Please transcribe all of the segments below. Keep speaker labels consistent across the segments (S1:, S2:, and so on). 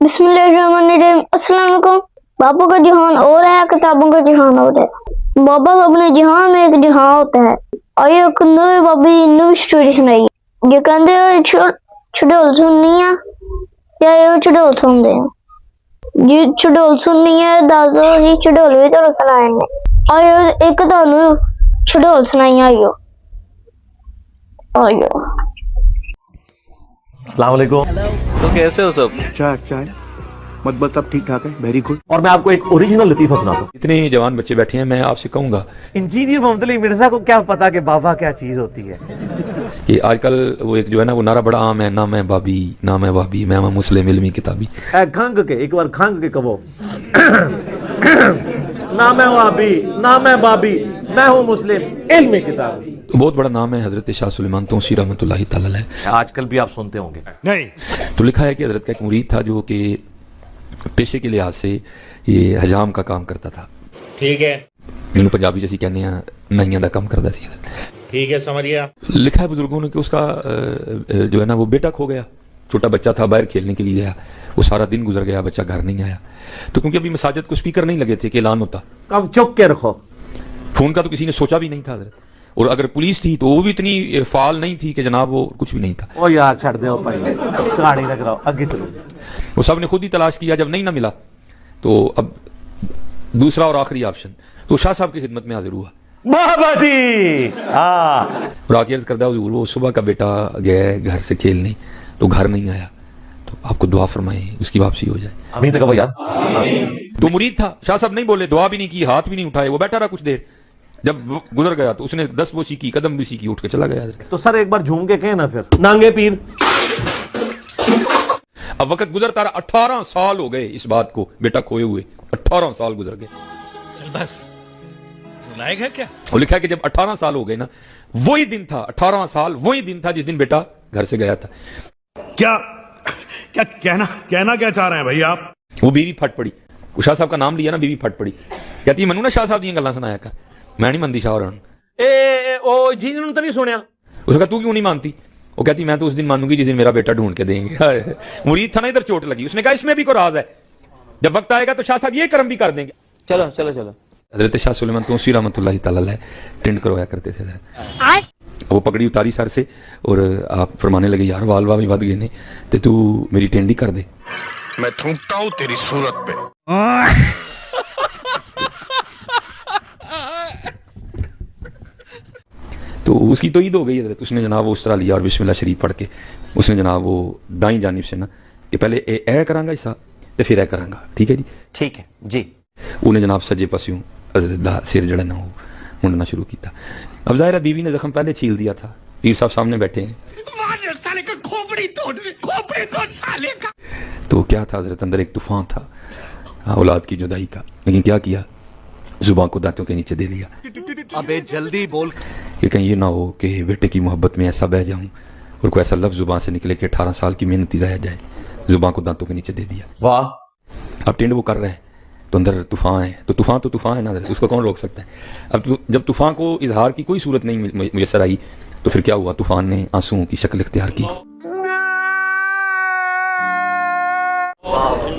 S1: बिस्मिल्लाहिर्रहमानिर्रहीम। अस्सलाम वालेकुम। बाबू का जहान और है, किताबों का जहान और है। बाबा को अपने जहान में एक जहान होता है। आइए एक नवी बाबी नवी स्टोरी सुनाई। ये कहते छड़ोल सुननी है या ये छड़ोल सुनते हैं जी। छड़ोल सुननी है दस दो ही छड़ोल भी तो सुनाए ने। आइयो एक तानू छड़ोल सुनाई। आइयो आइयो।
S2: अस्सलाम वालेकुम।
S3: तो कैसे हो सब?
S4: चाय मतलब सब ठीक ठाक है, वेरी गुड।
S2: और मैं आपको एक ओरिजिनल लतीफा सुनाता हूँ।
S3: इतने जवान बच्चे बैठे हैं, मैं आपसे कहूंगा
S2: इंजीनियर मोहम्मद अली मिर्जा को क्या पता कि बाबा क्या चीज होती है।
S3: कि आजकल वो एक जो है ना वो नारा बड़ा आम है, ना मैं बाबी ना मैं बाबी मैं मुस्लिम इल्मी किताबी।
S2: खंग के एक बार खंग के कहो ना मैं बाबी ना मैं बाबी मैं हूँ मुस्लिम इल्मी किताबी।
S3: बहुत बड़ा नाम है हजरत शाह सुलेमान तौसी रहमतुल्लाहि तआला अलैह।
S2: आजकल भी आप सुनते होंगे।
S4: नहीं
S3: तो लिखा है कि हजरत का एक मुरीद था जो कि पेशे के लिहाज से ये हजाम का काम करता था।
S5: ठीक है,
S3: जिन्होंने पंजाबी जैसी कहने नाइयां का काम करता सी।
S5: ठीक है, समझ गया।
S3: लिखा है बुजुर्गों ने कि उसका जो है ना वो बेटा खो गया। छोटा बच्चा था, बाहर खेलने के लिए गया, वो सारा दिन गुजर गया, बच्चा घर नहीं आया। तो क्योंकि अभी मसाजिद को स्पीकर नहीं लगे थे कि ऐलान होता,
S2: कब चुप के रखो।
S3: फोन का तो किसी ने सोचा भी नहीं था हजरत। और अगर पुलिस थी तो वो भी इतनी फाल नहीं थी कि जनाब वो कुछ भी नहीं था।
S2: ओ यार छड़ दो भाई, कहानी लग रहा आगे चलो।
S3: वो सब ने खुद ही तलाश किया, जब नहीं ना मिला तो अब दूसरा और आखिरी ऑप्शन तो शाह साहब की खिदमत में हाजिर हुआ।
S2: बाबा जी
S3: और आके अर्ज करदा हुजूर वो सुबह का बेटा गया है घर से खेलने, तो घर नहीं आया, तो आपको दुआ फरमाए उसकी वापसी हो जाए।
S2: अभी तक यार
S3: तो मुरीद था, शाह साहब नहीं बोले, दुआ भी नहीं की, हाथ भी नहीं उठाए, वो बैठा रहा कुछ देर। जब गुजर गया तो उसने 10 बोसी की, कदम भी की, उठ के चला गया।
S2: तो सर एक बार झूम के कहे ना फिर नांगे पीर।
S3: अब वक्त गुजरता रहा, 18 साल हो गए इस बात को, बेटा खोए हुए 18 साल गुजर गए।
S5: चल बस, लायक है क्या?
S3: वो लिखा है कि जब 18 साल हो गए ना, वही दिन था, 18 साल वही दिन था जिस दिन बेटा घर से गया था।
S4: क्या क्या कहना क्या चाह रहे हैं भाई आप?
S3: वो बीवी फट पड़ी, शाह साहब का नाम लिया ना, बीवी फट पड़ी, कहती मनु ना शाह साहब दी गल्लां सुनाया कर, मैं नहीं मनती शाह और
S2: ओ जी ने तो नहीं सुनिया।
S3: उसने कहा तू क्यों नहीं मानती? वो कहती मैं तो उस दिन मानूंगी जिस दिन मेरा बेटा ढूंढ के देंगे। मुरीद था ना, इधर चोट लगी। उसने कहा इसमें भी कोई राज है, जब वक्त आएगा तो शाह साहब ये कर्म भी कर देंगे। चलो चलो चलो। हजरत शाह सुलेमान तौसी रहमतुल्लाहि तआला अलैह टेंड करवाया करते थे। वो पगड़ी उतारी सर से और आप फरमाने लगे यार वाल वाल बद गए ने, ते तू मेरी टेंडी कर दे।
S6: मैं थूकता हूं तेरी सूरत पे।
S3: तो उसकी तो ईद हो गई हजरत। उसने जनाब वो उस तरह लिया और बिस्मिल्लाह शरीफ पढ़ के उसने जनाब वो दाई जानिब से ना ये पहले ए करांगा हिस्सा ते फिर ए करांगा, ठीक है जी,
S7: ठीक है जी।
S3: उन्हें जनाब सज्जे पासियों हजरत दा सिर जड़ा ना हो मुंडना शुरू किया। अब जाहिर है बीवी ने जख्म पहले छील दिया था, पीर साहब सामने बैठे हैं। तो क्या था हजरत, अंदर एक तूफान था औलाद की जुदाई का, लेकिन क्या किया, जुबान को दांतों के नीचे दे दिया।
S7: अबे जल्दी बोल
S3: कि कहीं ये ना हो कि बेटे की मोहब्बत में ऐसा बह जाऊं और कोई ऐसा लफ्ज जुबान से निकले कि 18 साल की मेहनत जाया जाए। जुबान को दांतों के नीचे दे दिया।
S2: वाह।
S3: अब टेंड वो कर रहे हैं तो अंदर तूफान है, तो तूफान है ना, उसको कौन रोक सकता है। अब जब तूफान को इजहार की कोई सूरत नहीं मुयसर आई तो फिर क्या हुआ, तूफान ने आंसुओं की शक्ल इख्तियार की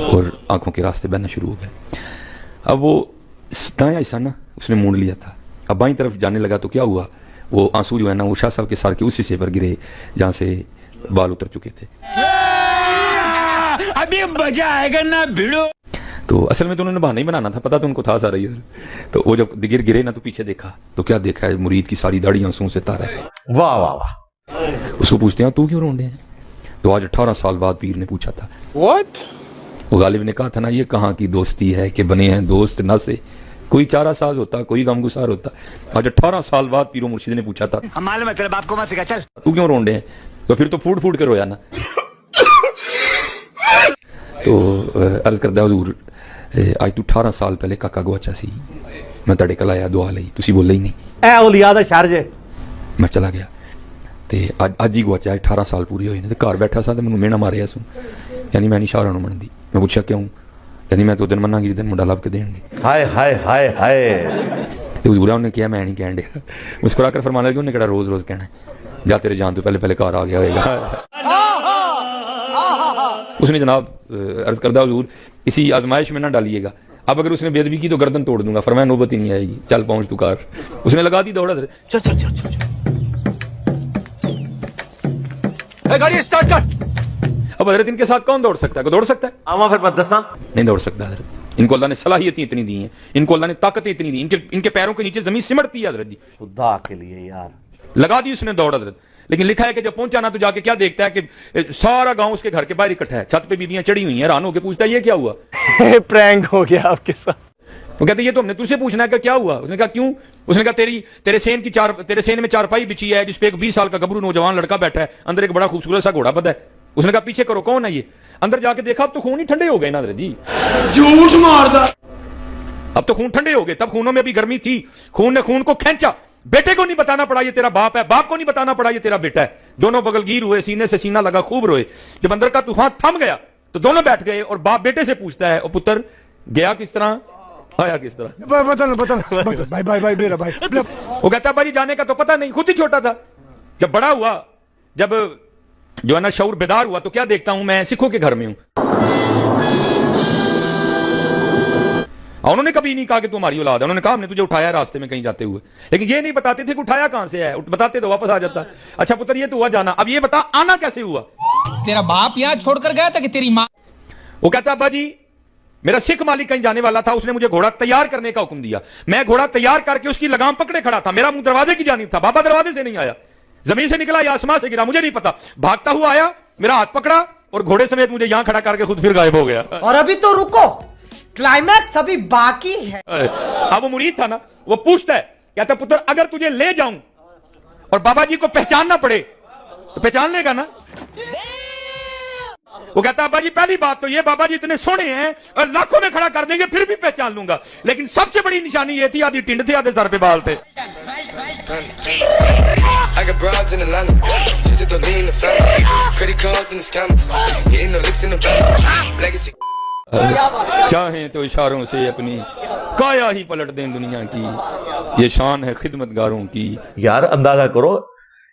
S3: और आंखों के रास्ते बहना शुरू हो गए। अब वो दाया हिस्सा ना उसने मोड़ लिया था, अब बाईं तरफ जाने लगा तो क्या हुआ, वो आंसू जो है ना वो शाह साहब के सर के उस हिस्से पर गिरे जहां से बाल उतर चुके थे।
S5: अभी मजा आएगा ना भिड़ो।
S3: तो असल में तो उन्होंने बहाना ही बनाना था, पता तो उनको था सारा ये। तो वो जब गिरे ना तो पीछे देखा तो क्या देखा है, मुरीद की सारी दाढ़ी आंसुओं से तारा है।
S2: वाह वाह वाह।
S3: उसको पूछते हैं तू क्यों रोंदे हैं? तो आज 18 साल बाद पीर ने पूछा था।
S6: What?
S3: वो गालिब ने कहा था ना ये कहाँ की दोस्ती है कि बने हैं दोस्त न से, कोई चारा साज होता, कोई गमगुसार होता। आज 18 साल बाद पीरो मुर्शिद ने पूछा था
S7: मालूम है तेरे बाप को मत सिखा, चल
S3: तू क्यों रोंदे हैं? तो फिर तो फूट के रोया ना। तो अर्ज करदा हुजूर आज तू 18 साल पहले काका गुआचा सी, मैं तेरे कल आया दुआ लई, तुसी बोले ही नहीं।
S2: ए औलिया दा शहर जे
S3: मैं चला गया ते अज ही गुआचा 18 साल पूरे होए ने ते घर बैठा सा ते मैनू मेना मारिया सू, यानी मैं नहीं शाहरा नूं मनदी। मैं पूछा क्यों, यानी मैं तो दिन मन्नांगी जिस दिन मुंडा लभ के देणगे।
S2: हाय हाय हाय हाय।
S3: ते हुजूरा ने कहा मैं नहीं कहण दे, मुस्कुरा कर फरमाने लगे उन्हें केड़ा रोज रोज कहना है, जा तेरे जान तो पहले घर आ गया होएगा। उसने जनाब अर्ज करदा हुजूर किसी आजमाइश में ना डालिएगा, अब अगर उसने बेदबी की तो गर्दन तोड़ दूंगा, फरमाया नौबत ही नहीं आएगी, चल पहुंच तू कार। उसने लगा दी दौड़।
S7: चल चल चल चल गाड़ी स्टार्ट कर।
S3: अब हजरत इनके साथ कौन दौड़ सकता है? कोई दौड़ सकता है?
S2: आवा फिर मत दसा।
S3: नहीं दौड़ सकता हजरत। इनको अल्लाह ने सलाहियतें इतनी दी हैं, इनको अल्लाह ने ताकतें इतनी दी, इनके पैरों के नीचे जमीन सिमटती है हजरत जी।
S2: खुदा के लिए यार
S3: लगा दी उसने दौड़ हजरत। लेकिन लिखा है कि जब पहुंचा ना तो जाके क्या देखता है कि सारा गांव उसके घर के बाहर इकट्ठा है, छत पे बीबियां चढ़ी हुई हैं, हैरान होकर पूछता है ये क्या हुआ?
S2: प्रैंक हो गया आपके साथ।
S3: वो कहते ये तो हमने तुझसे पूछना है कि क्या हुआ? उसने कहा क्यों? उसने कहा तेरे सेन में चारपाई बिछी है जिसपे एक 20 साल का गबरू नौजवान लड़का बैठा है, अंदर एक बड़ा खूबसूरत सा घोड़ा बंधा है। उसने कहा पीछे करो, कौन है ये? अंदर जाके देखा अब तो खून ही ठंडे हो गए ना जी,
S4: झूठ मारदा।
S3: अब तो खून ठंडे हो गए, तब खूनों में भी गर्मी थी, खून ने खून को खींचा। बेटे को नहीं बताना पड़ा ये तेरा बाप है, बाप को नहीं बताना पड़ा ये तेरा बेटा है। दोनों बगलगीर हुए, सीने से सीना लगा, खूब रोए। जब अंदर का तूफान थम गया तो दोनों बैठ गए और बाप बेटे से पूछता है, ओ पुत्र गया किस तरह, आया किस तरह?
S4: बता भाई भाई भाई मेरा भाई।
S3: वो कहता भाई जाने का तो पता नहीं, खुद ही छोटा था। जब बड़ा हुआ, जब जो है ना शऊर बेदार हुआ तो क्या देखता हूं मैं सिखों के घर में हूं। उन्होंने कभी नहीं कहा कि तू हमारी औलाद है, उन्होंने कहा हमने तुझे उठाया रास्ते में कहीं जाते हुए, लेकिन ये नहीं बताते थे कि उठाया कहां से है, बताते तो वापस आ जाता। अच्छा पुत्र ये तो हुआ जाना, अब ये बता आना कैसे हुआ?
S8: तेरा बाप यहाँ छोड़कर गया था कि तेरी माँ?
S3: वो कहता अब्बा जी मेरा सिख मालिक कहीं जाने वाला था, उसने मुझे घोड़ा तैयार करने का हुक्म दिया, मैं घोड़ा तैयार करके उसकी लगाम पकड़े खड़ा था, मेरा मुंह दरवाजे की जानिब था, बाबा दरवाजे से नहीं आया, जमीन से निकला या आसमान से गिरा मुझे नहीं पता, भागता हुआ आया, मेरा हाथ पकड़ा और घोड़े समेत मुझे यहां खड़ा करके खुद फिर गायब हो गया।
S9: और अभी तो रुको, क्लाइमैक्स अभी बाकी है।
S3: अब वो मुरीद था ना, वो पूछता है, कहता पुत्र अगर तुझे ले जाऊं और बाबा जी को पहचानना पड़े तो पहचान लेगा ना? वो कहता बाबा जी पहली बात तो ये बाबा जी इतने सोने हैं और लाखों में खड़ा कर देंगे फिर भी पहचान लूंगा, लेकिन सबसे बड़ी निशानी ये थी आधी टिंड थे आधे सर पे बाल थे। चाहें तो इशारों से अपनी काया ही पलट दें दुनिया की, ये शान है खिदमतगारों की।
S2: यार अंदाजा करो,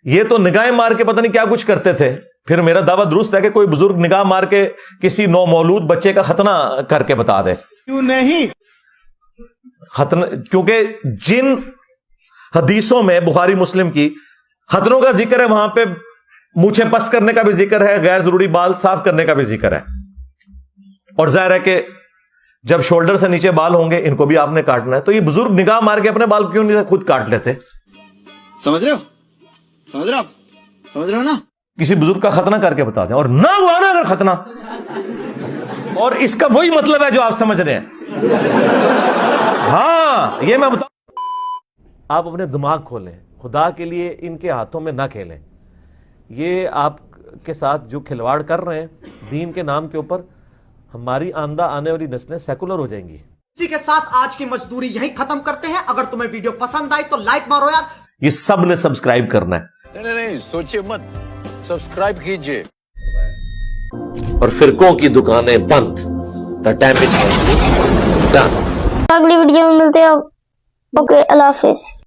S2: ये तो निगाहें मार के पता नहीं क्या कुछ करते थे। फिर मेरा दावा दुरुस्त है कि कोई बुजुर्ग निगाह मार के किसी नौमौलूद बच्चे का खतना करके बता दे।
S4: क्यों नहीं?
S2: खतना, क्योंकि जिन हदीसों में बुखारी मुस्लिम की खतनों का जिक्र है वहां पे मूछे पस करने का भी जिक्र है, गैर जरूरी बाल साफ करने का भी जिक्र है। और जाहिर है कि जब शोल्डर से नीचे बाल होंगे इनको भी आपने काटना है, तो ये बुजुर्ग निगाह मार के अपने बाल क्यों नहीं खुद काट लेते?
S9: समझ रहे हो? समझ रहे हो? समझ रहे हो ना?
S2: किसी बुजुर्ग का खतना करके बता दें, और ना हुआ ना अगर खतना, और इसका वही मतलब है जो आप समझ रहे हैं। हाँ ये मैं बताऊं, आप अपने दिमाग खोलें, खुदा के लिए इनके हाथों में ना खेलें। ये आपके साथ जो खिलवाड़ कर रहे हैं दीन के नाम के ऊपर, हमारी आंदा आने वाली नस्लें सेकुलर हो जाएंगी।
S9: इसी के साथ आज की मजदूरी यहीं खत्म करते हैं। अगर तुम्हें वीडियो पसंद आई तो लाइक मारो यार।
S2: ये सब ने सब्सक्राइब करना है।
S7: नहीं सोचिए मत, सब्सक्राइब कीजिए।
S2: और फिरकों की दुकानें बंद, द डैमेज डन।
S1: अगली वीडियो में मिलते हैं। ओके अल्लाह हाफिज।